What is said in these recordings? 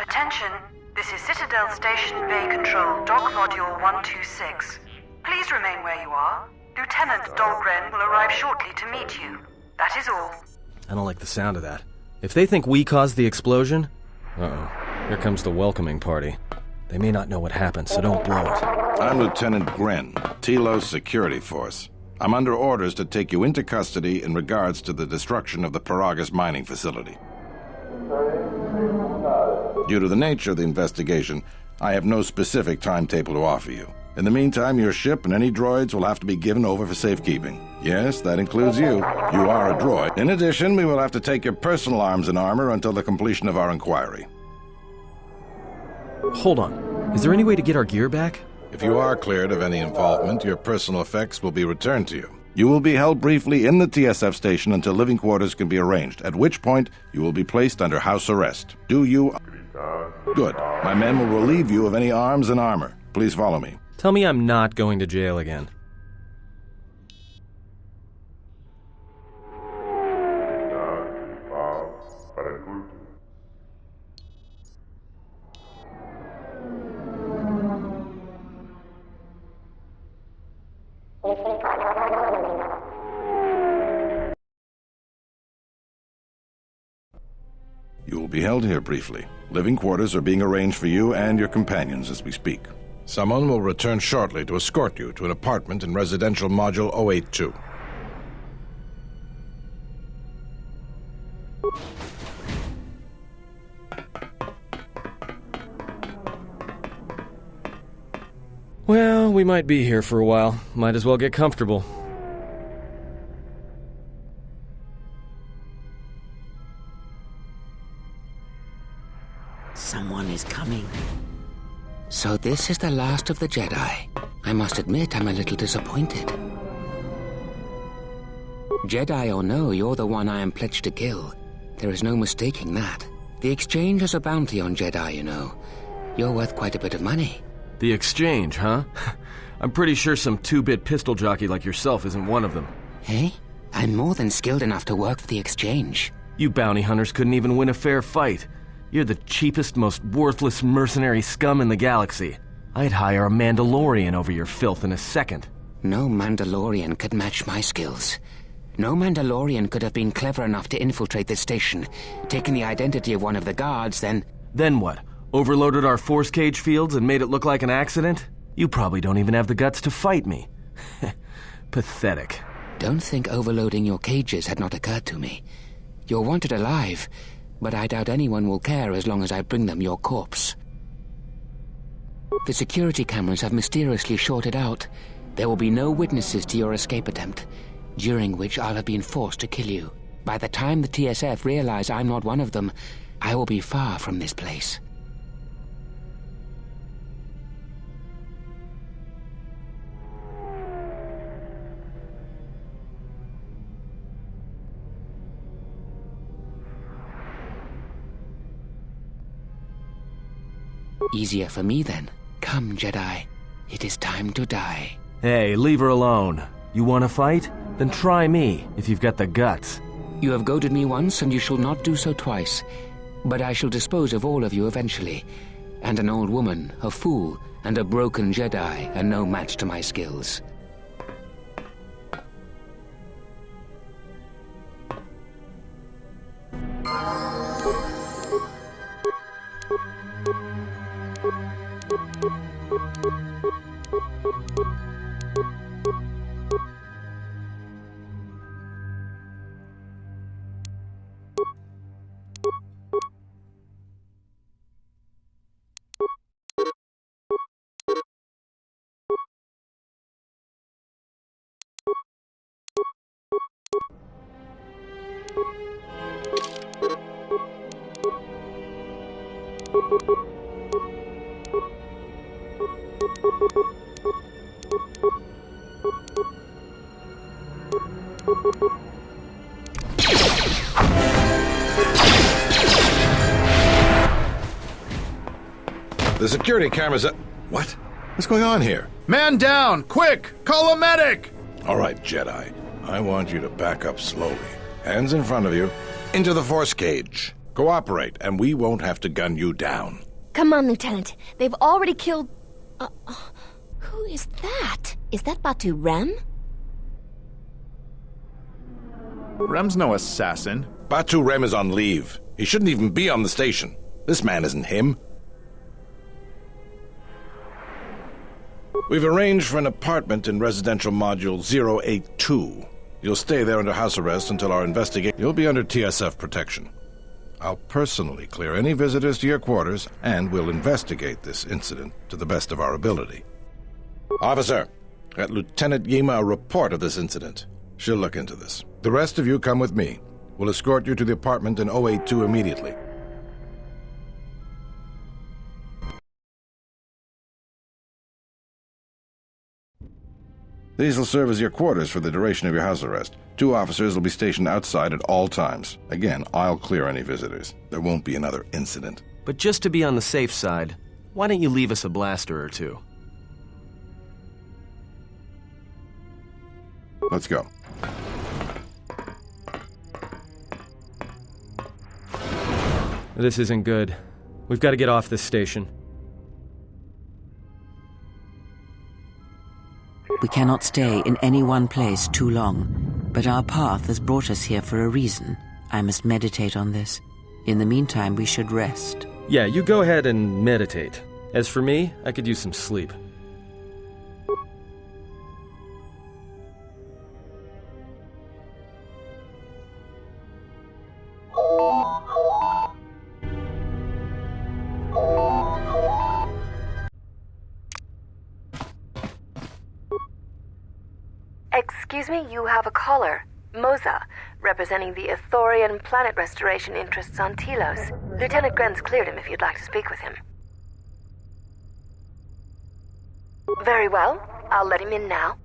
Attention, this is Citadel Station Bay Control, Dock Module 126. Please remain where you are. Lieutenant Dahlgren will arrive shortly to meet you. That is all. I don't like the sound of that. If they think we caused the explosion... Uh-oh. Here comes the welcoming party. They may not know what happened, so don't blow it. I'm Lieutenant Gren, Telos Security Force. I'm under orders to take you into custody in regards to the destruction of the Paragus mining facility. Due to the nature of the investigation, I have no specific timetable to offer you. In the meantime, your ship and any droids will have to be given over for safekeeping. Yes, that includes you. You are a droid. In addition, we will have to take your personal arms and armor until the completion of our inquiry. Hold on. Is there any way to get our gear back? If you are cleared of any involvement, your personal effects will be returned to you. You will be held briefly in the TSF station until living quarters can be arranged, at which point you will be placed under house arrest. Do you... Good. My men will relieve you of any arms and armor. Please follow me. Tell me I'm not going to jail again. You will be held here briefly. Living quarters are being arranged for you and your companions as we speak. Someone will return shortly to escort you to an apartment in Residential Module 082. Well, we might be here for a while. Might as well get comfortable. Someone is coming. So this is the last of the Jedi. I must admit I'm a little disappointed. Jedi or no, you're the one I am pledged to kill. There is no mistaking that. The exchange is a bounty on Jedi, you know. You're worth quite a bit of money. The exchange, huh? I'm pretty sure some two-bit pistol jockey like yourself isn't one of them. Hey? I'm more than skilled enough to work for the exchange. You bounty hunters couldn't even win a fair fight. You're the cheapest, most worthless mercenary scum in the galaxy. I'd hire a Mandalorian over your filth in a second. No Mandalorian could match my skills. No Mandalorian could have been clever enough to infiltrate this station, taken the identity of one of the guards, then... Then what? Overloaded our force cage fields and made it look like an accident? You probably don't even have the guts to fight me. Pathetic. Don't think overloading your cages had not occurred to me. You're wanted alive, but I doubt anyone will care as long as I bring them your corpse. The security cameras have mysteriously shorted out. There will be no witnesses to your escape attempt, during which I'll have been forced to kill you. By the time the TSF realize I'm not one of them, I will be far from this place. Easier for me, then. Come, Jedi. It is time to die. Hey, leave her alone. You want to fight? Then try me, if you've got the guts. You have goaded me once, and you shall not do so twice. But I shall dispose of all of you eventually. And an old woman, a fool, and a broken Jedi are no match to my skills. The security cameras are... What? What's going on here? Man down! Quick! Call a medic! All right, Jedi. I want you to back up slowly. Hands in front of you. Into the force cage. Cooperate, and we won't have to gun you down. Come on, Lieutenant. They've already killed... who is that? Is that Batu Rem? Rem's no assassin. Batu Rem is on leave. He shouldn't even be on the station. This man isn't him. We've arranged for an apartment in residential module 082. You'll stay there under house arrest until our investigation. You'll be under TSF protection. I'll personally clear any visitors to your quarters, and we'll investigate this incident to the best of our ability. Officer, get Lieutenant Yima a report of this incident. She'll look into this. The rest of you come with me. We'll escort you to the apartment in 082 immediately. These will serve as your quarters for the duration of your house arrest. 2 officers will be stationed outside at all times. Again, I'll clear any visitors. There won't be another incident. But just to be on the safe side, why don't you leave us a blaster or 2? Let's go. This isn't good. We've got to get off this station. We cannot stay in any one place too long, but our path has brought us here for a reason. I must meditate on this. In the meantime, we should rest. Yeah, you go ahead and meditate. As for me, I could use some sleep. Excuse me, you have a caller. Moza, representing the Ithorian planet restoration interests on Telos. Lieutenant Grenz cleared him if you'd like to speak with him. Very well. I'll let him in now.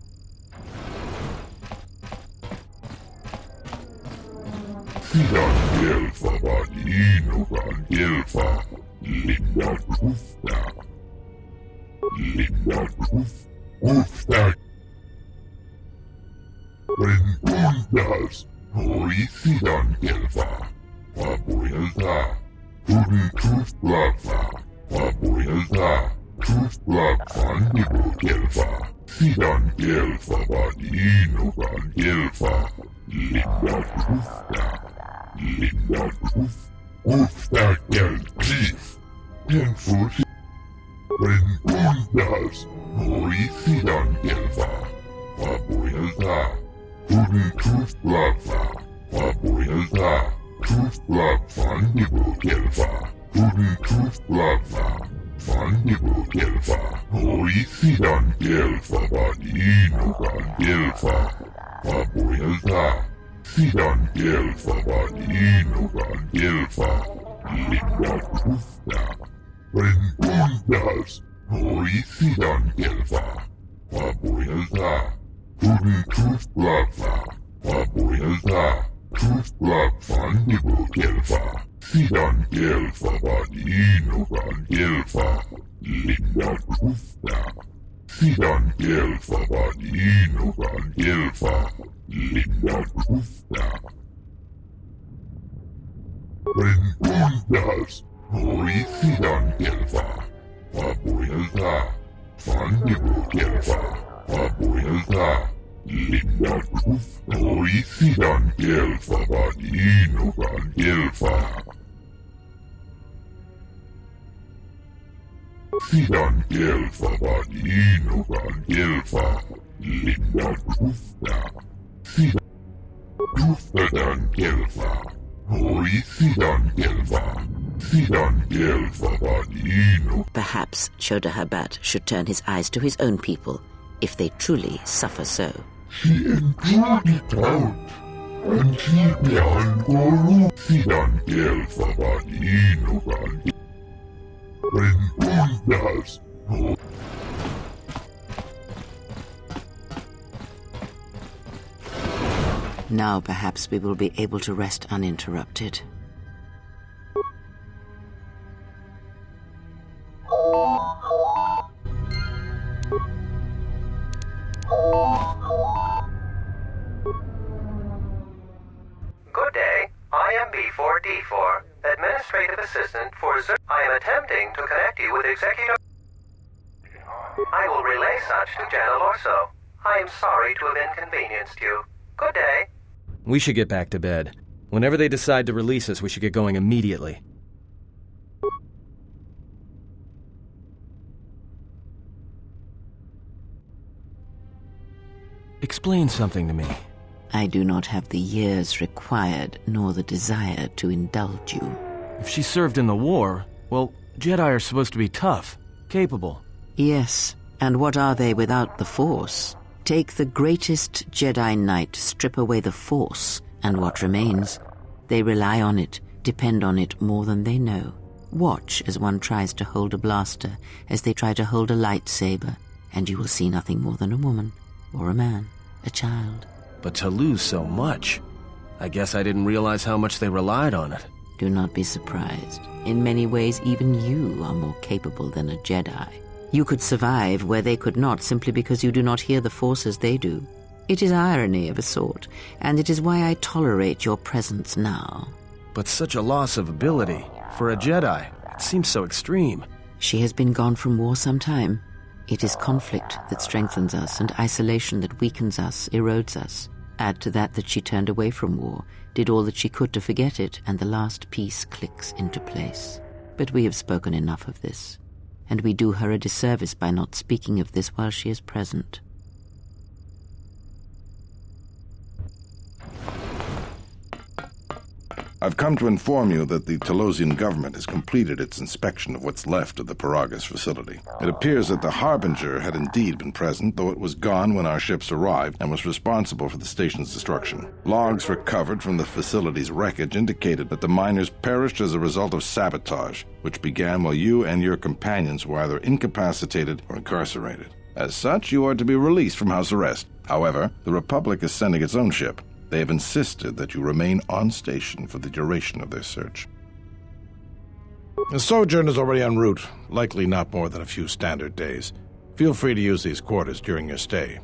Rentundas, Horicidan Gelfa, Papuelta, Pudin Trustlafa, Papuelta, Trustlafan Nibu Gelfa, Sidan Gelfa Badinogan Gelfa, Linda Truf, Ufta Gel Chief, Tenfus, Rentundas, Horicidan Gelfa, Papuelta, Pudin Trustlafa, Papuelta, Trustlafan Nibu Gelfa, Pudin Trustlafa, Fandibu Gelfa, Horicidan Gelfa Badinogan Gelfa, Papuelta, Sidan Gelfa Badinogan Gelfa, Linda Trufta, Rentundas, Horicidan Gelfa, Papuelta, Pudin Trustlafa, Papuelta, Trustlafan Nibu Gelfa, Sidan Gelfa Badinogan Gelfa, Linda Trufta, Sidan Gelfa Badinogan Gelfa, Linda Trufta. Rentundas, Horicidan Gelfa, Papuelta, Fandibu Gelfa, Papuelta, Linda Trufta, Horicidan Gelfa Badinogan Gelfa, Sidan Gelfa Badinogan Gelfa, Linda Trufta, Sidan Truftadan Gelfa, Horicidan Gelfa, Sidan Gelfa Badinogan. Perhaps Chodahabat should turn his eyes to his own people, if they truly suffer so. She endured it out, and she began Guru. Sidan Gelfa Badinogan. Rentundas, Now perhaps we will be able to rest uninterrupted. Good day. I am B4D4, administrative assistant for I am attempting to connect you with executive. I will relay such to General Orso. I am sorry to have inconvenienced you. Good day. We should get back to bed. Whenever they decide to release us, we should get going immediately. Explain something to me. I do not have the years required, nor the desire to indulge you. If she served in the war, well, Jedi are supposed to be tough, capable. Yes, and what are they without the Force? Take the greatest Jedi Knight, strip away the Force, and what remains? They rely on it, depend on it more than they know. Watch as one tries to hold a blaster, as they try to hold a lightsaber, and you will see nothing more than a woman, or a man, a child. But to lose so much, I guess I didn't realize how much they relied on it. Do not be surprised. In many ways, even you are more capable than a Jedi. You could survive where they could not simply because you do not hear the Force as they do. It is irony of a sort, and it is why I tolerate your presence now. But such a loss of ability, for a Jedi, it seems so extreme. She has been gone from war some time. It is conflict that strengthens us, and isolation that weakens us, erodes us. Add to that she turned away from war, did all that she could to forget it, and the last piece clicks into place. But we have spoken enough of this, and we do her a disservice by not speaking of this while she is present. I've come to inform you that the Telosian government has completed its inspection of what's left of the Paragas facility. It appears that the Harbinger had indeed been present, though it was gone when our ships arrived and was responsible for the station's destruction. Logs recovered from the facility's wreckage indicated that the miners perished as a result of sabotage, which began while you and your companions were either incapacitated or incarcerated. As such, you are to be released from house arrest. However, the Republic is sending its own ship. They have insisted that you remain on station for the duration of their search. The sojourn is already en route, likely not more than a few standard days. Feel free to use these quarters during your stay.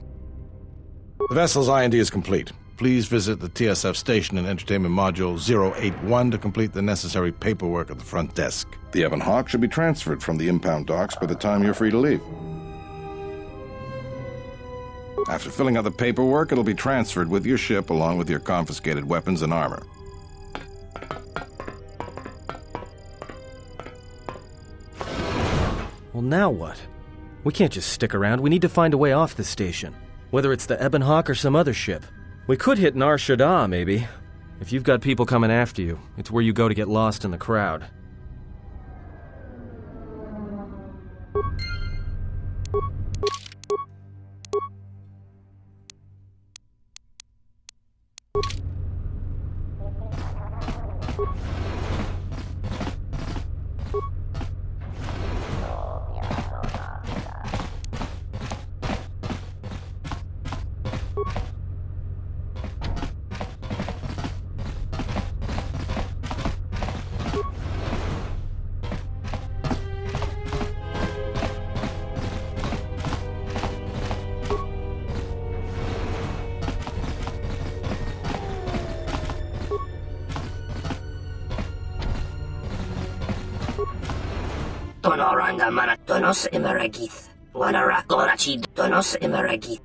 The vessel's IND is complete. Please visit the TSF station and entertainment module 081 to complete the necessary paperwork at the front desk. The Ebon Hawk should be transferred from the impound docks by the time you're free to leave. After filling out the paperwork, it'll be transferred with your ship along with your confiscated weapons and armor. Well, now what? We can't just stick around. We need to find a way off the station. Whether it's the Ebon Hawk or some other ship. We could hit Nar Shaddaa, maybe. If you've got people coming after you, it's where you go to get lost in the crowd. Tonoranga mana tonos emeragith. Wanara korachi tonos emeragith.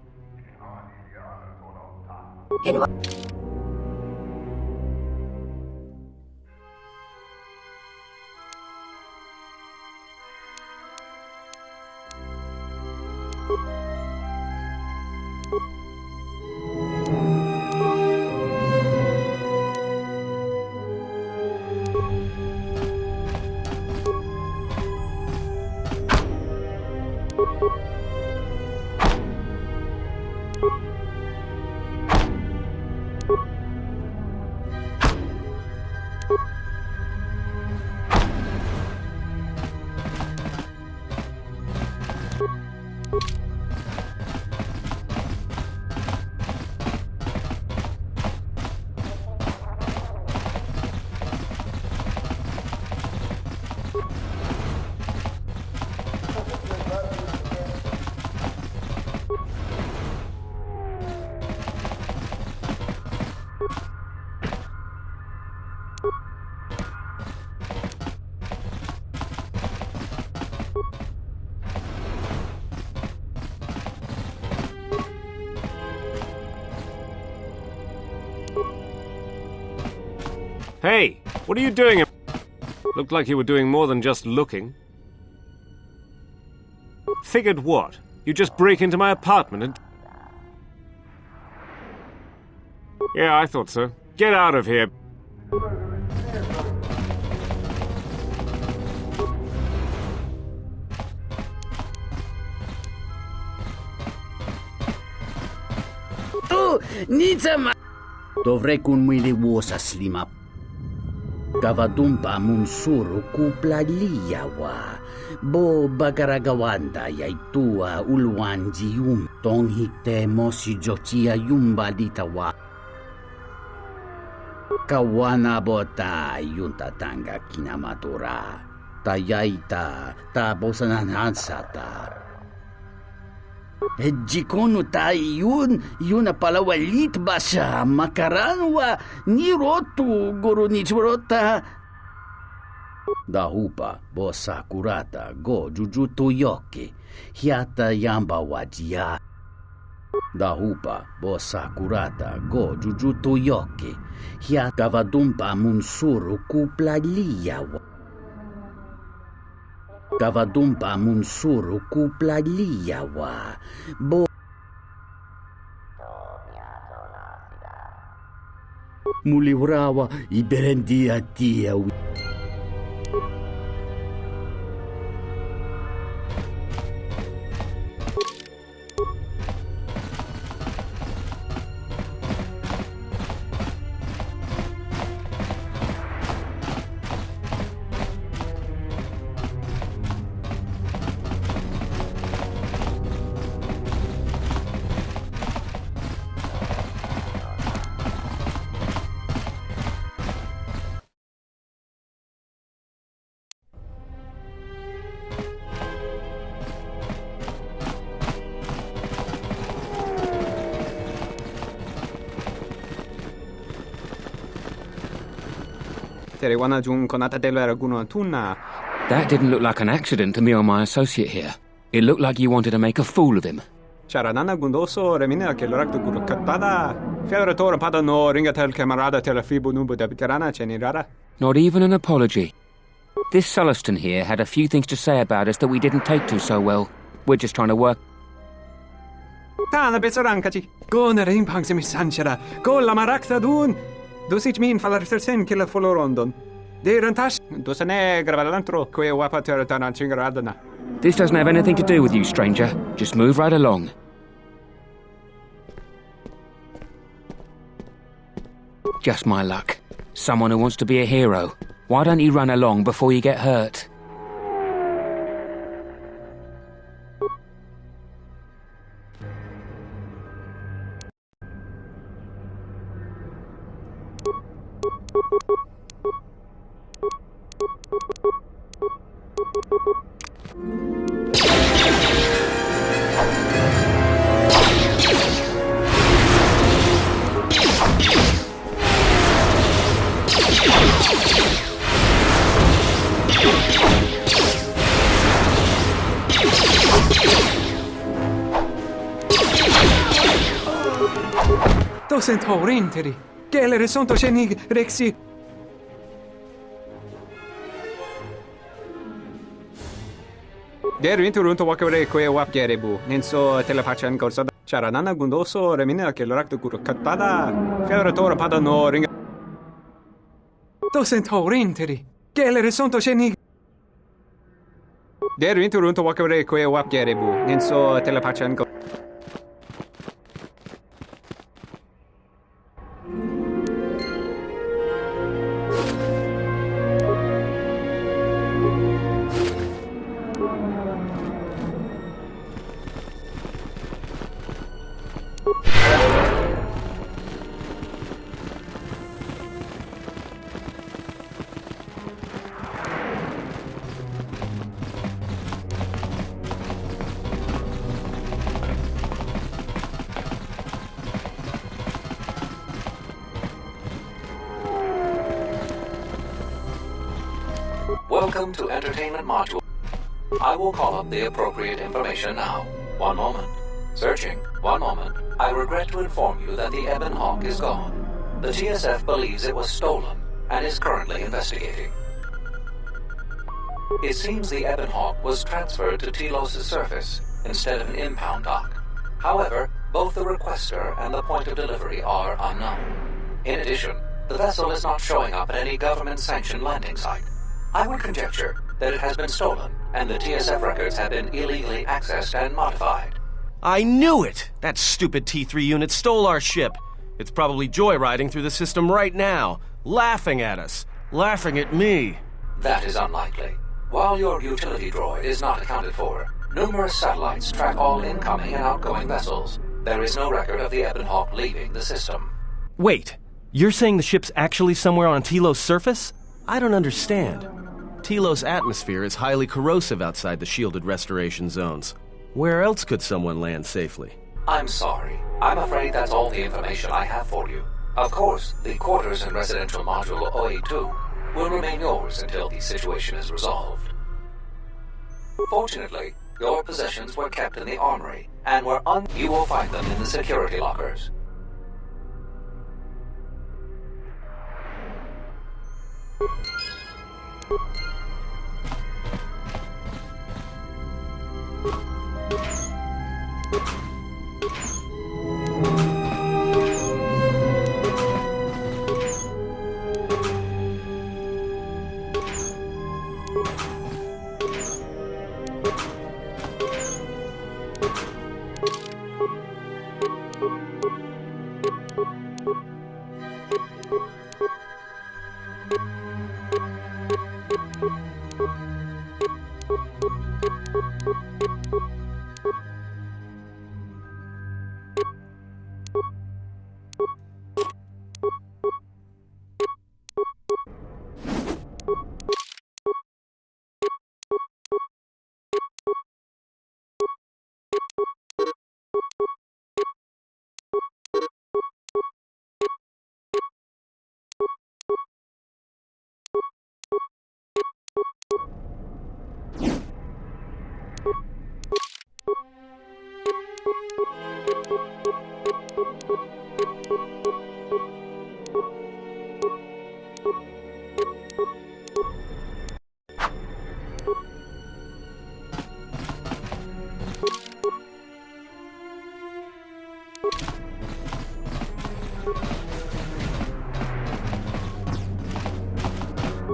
Hey, what are you doing? Looked like you were doing more than just looking. Figured what? You just break into my apartment and... Yeah, I thought so. Get out of here. Tu, nițama! Dovrei cu un mâine uosa slima. Gavadumpa munsuru cu plaliawa. Bo bagaragawanda yai tua ulwanji tonghite mosi jochia yumba ditawa. Kawana bota yunta tanga kinamatura. Tayaita ta bosananansata. Jikonu ta yun palawalit basa makaranwa ni rotu guru nichurota. Dahupa bosa kurata go jujutu yoke hiata yamba wajia. Dahupa bosa kurata go jujutu yoke hiata vadumpa munsuru kupla liyawa. Gavadumpa munsuru kupla liyawa. Bo muliwrawa iberendia tia. That didn't look like an accident to me or my associate here. It looked like you wanted to make a fool of him. Not even an apology. This Sulluston here had a few things to say about us that we didn't take to so well. We're just trying to work... Dosyć min faller sen killa folorondon. Det är en task. Då sen är gravalantro kwe wapa törtana chingaradana. This doesn't have anything to do with you, stranger. Just move right along. Just my luck. Someone who wants to be a hero. Why don't you run along before you get hurt? Dosen taurinteri. Kelere sonto shenig rexi. Der inte runt och wakare kwe wapgerebu. Nenso telepatchen gorsa. Charanana gundoso remina ke lorakto kuro katada. Fiatora pada no ringa. Dosen taurinteri. Kelere sonto shenig. Der inte runt och wakare kwe wapgerebu. Nenso telepatchen gorsa. Welcome to Entertainment Module. I will call up the appropriate information now. One moment. Searching. One moment. I regret to inform you that the Ebon Hawk is gone. The TSF believes it was stolen. and is currently investigating. It seems the Ebon Hawk was transferred to Telos' surface instead of an impound dock. However, both the requester and the point of delivery are unknown. In addition, the vessel is not showing up at any government-sanctioned landing site. I would conjecture that it has been stolen, and the TSF records have been illegally accessed and modified. I knew it! That stupid T3 unit stole our ship. It's probably joyriding through the system right now, laughing at us, laughing at me. That is unlikely. While your utility droid is not accounted for, numerous satellites track all incoming and outgoing vessels. There is no record of the Ebon Hawk leaving the system. Wait, you're saying the ship's actually somewhere on Telos' surface? I don't understand. Telos' atmosphere is highly corrosive outside the shielded restoration zones. Where else could someone land safely? I'm sorry. I'm afraid that's all the information I have for you. Of course, the quarters and residential module OE2 will remain yours until the situation is resolved. Fortunately, your possessions were kept in the armory, and you will find them in the security lockers.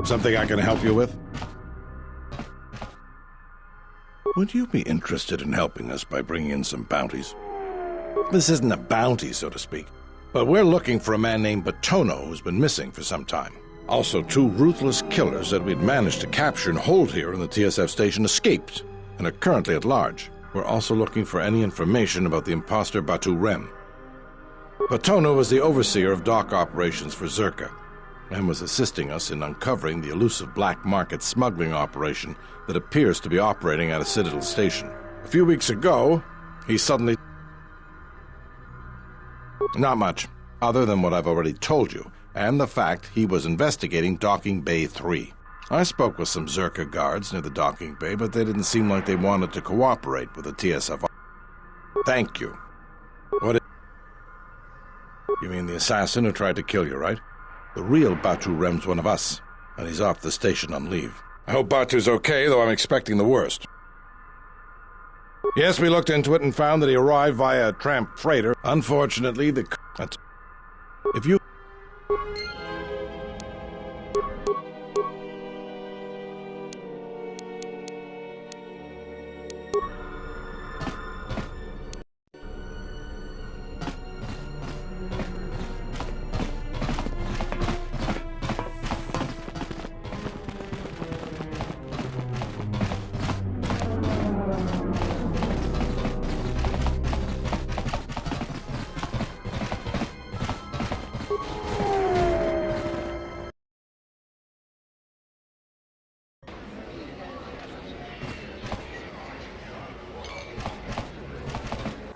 Something I can help you with? Would you be interested in helping us by bringing in some bounties? This isn't a bounty, so to speak, but we're looking for a man named Batono who's been missing for some time. Also, 2 ruthless killers that we'd managed to capture and hold here in the TSF station escaped and are currently at large. We're also looking for any information about the imposter Batu Rem. Batono is the overseer of dock operations for Zerka, and was assisting us in uncovering the elusive black market smuggling operation that appears to be operating at a Citadel station. A few weeks ago, he suddenly... Not much, other than what I've already told you, and the fact he was investigating Docking Bay 3. I spoke with some Zerka guards near the docking bay, but they didn't seem like they wanted to cooperate with the TSF. Thank you. What is... You mean the assassin who tried to kill you, right? The real Batu Rem's one of us, and he's off the station on leave. I hope Batu's okay, though I'm expecting the worst. Yes, we looked into it and found that he arrived via a tramp freighter. Unfortunately, if you...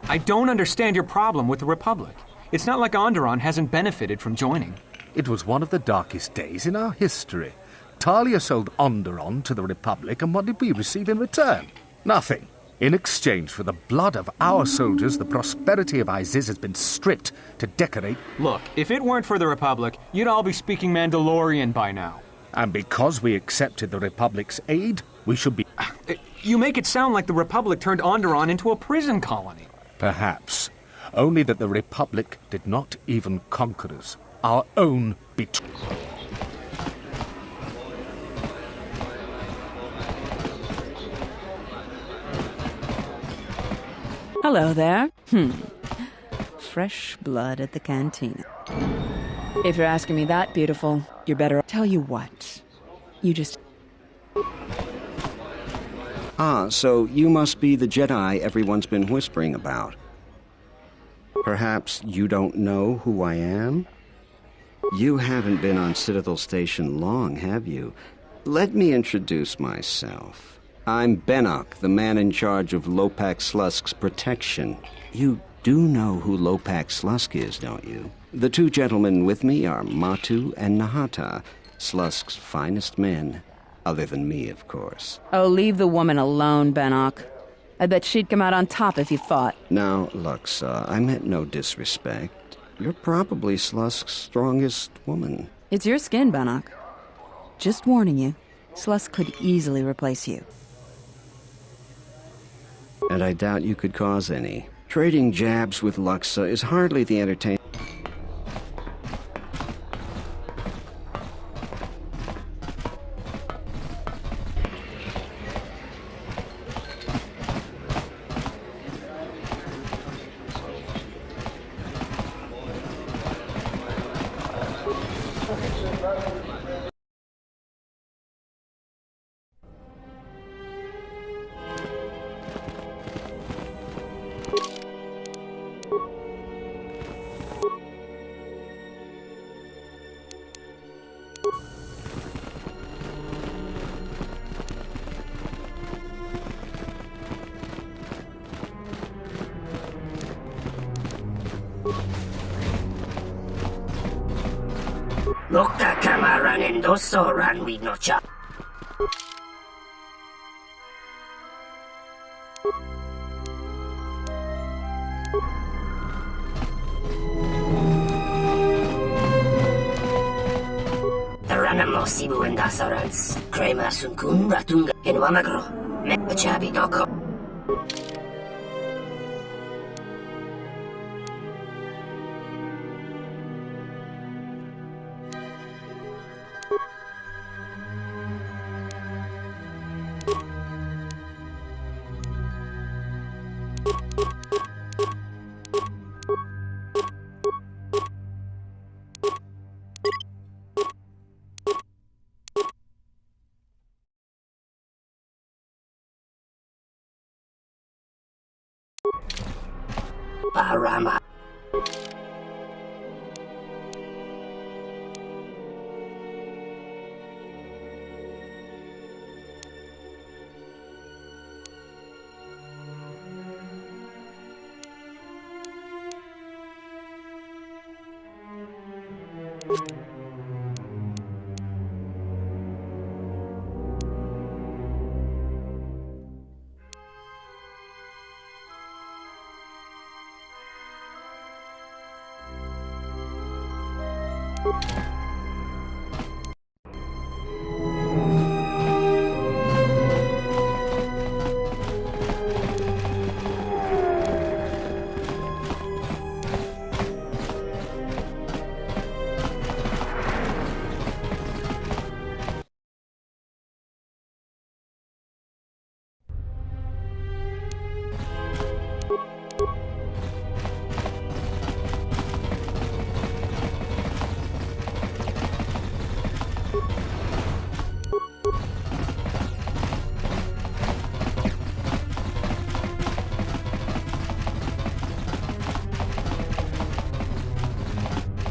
I don't understand your problem with the Republic. It's not like Onderon hasn't benefited from joining. It was one of the darkest days in our history. Talia sold Onderon to the Republic, and what did we receive in return? Nothing. In exchange for the blood of our soldiers, the prosperity of Iziz has been stripped to decorate... Look, if it weren't for the Republic, you'd all be speaking Mandalorian by now. And because we accepted the Republic's aid, we should be... You make it sound like the Republic turned Onderon into a prison colony. Perhaps. Only that the Republic did not even conquer us. Our own betrayal. Hello there. Fresh blood at the cantina. If you're asking me that, beautiful, you're better... Tell you what. You just... Ah, so you must be the Jedi everyone's been whispering about. Perhaps you don't know who I am? You haven't been on Citadel Station long, have you? Let me introduce myself. I'm Benok, the man in charge of Lopak Slusk's protection. You do know who Lopak Slusk is, don't you? The two gentlemen with me are Matu and Nahata, Slusk's finest men. Other than me, of course. Oh, leave the woman alone, Benok. I bet she'd come out on top if you fought. Now, Luxa, I meant no disrespect. You're probably Slusk's strongest woman. It's your skin, Benok. Just warning you, Slusk could easily replace you. And I doubt you could cause any. Trading jabs with Luxa is hardly the entertainment. Lokka kamaran endoso ran we no cha. Taranamo sibu endasarans. Krema sunkun ratunga en wamagro. Mechabi doko. Parama.